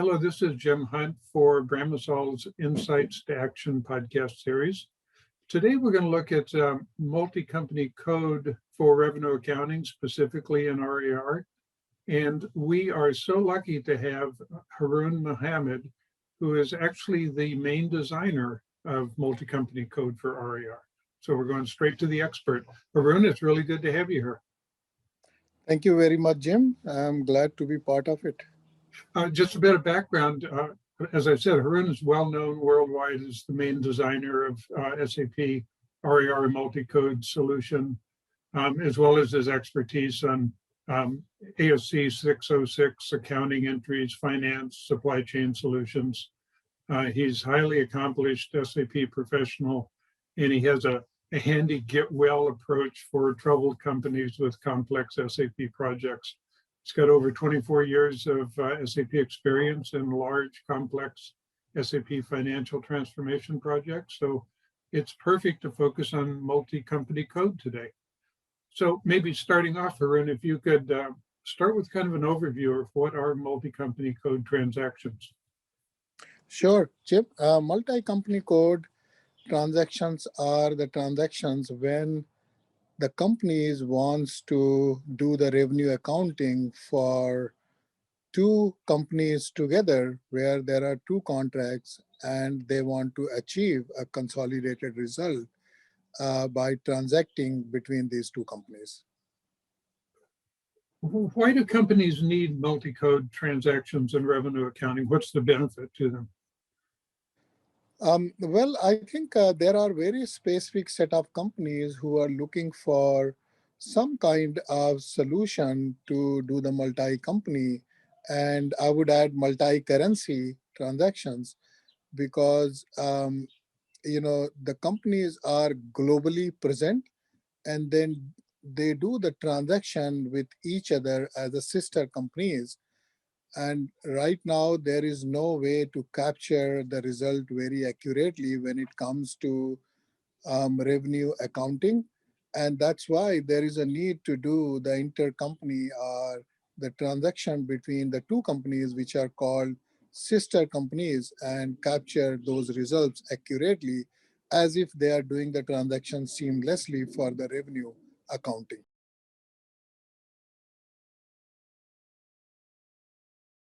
Hello, this is Jim Hunt for Bramasol's Insights to Action podcast series. Today, we're going to look at multi-company code for revenue accounting, specifically in RAR. And we are so lucky to have Haroon Mohammad, who is actually the main designer of multi-company code for RAR. So we're going straight to the expert. Haroon, it's really good to have you here. Thank you very much, Jim. I'm glad to be part of it. Just a bit of background. As I said, Haroon is well known worldwide as the main designer of SAP RAR multi-code solution, as well as his expertise on ASC 606, accounting entries, finance, supply chain solutions. He's highly accomplished SAP professional, and he has a handy get well approach for troubled companies with complex SAP projects. He's got over 24 years of SAP experience in large, complex SAP financial transformation projects. So it's perfect to focus on multi-company code today. So maybe starting off, Haroon, if you could start with kind of an overview of what are multi-company code transactions. Sure, Chip. Multi-company code transactions are the transactions when the companies wants to do the revenue accounting for two companies together where there are two contracts and they want to achieve a consolidated result by transacting between these two companies. Why do companies need multi-code transactions in revenue accounting? What's the benefit to them? Well, I think there are very specific set of companies who are looking for some kind of solution to do the multi-company, and I would add multi-currency transactions because the companies are globally present, and then they do the transaction with each other as a sister companies. And right now, there is no way to capture the result very accurately when it comes to revenue accounting. And that's why there is a need to do the intercompany or the transaction between the two companies, which are called sister companies, and capture those results accurately as if they are doing the transaction seamlessly for the revenue accounting.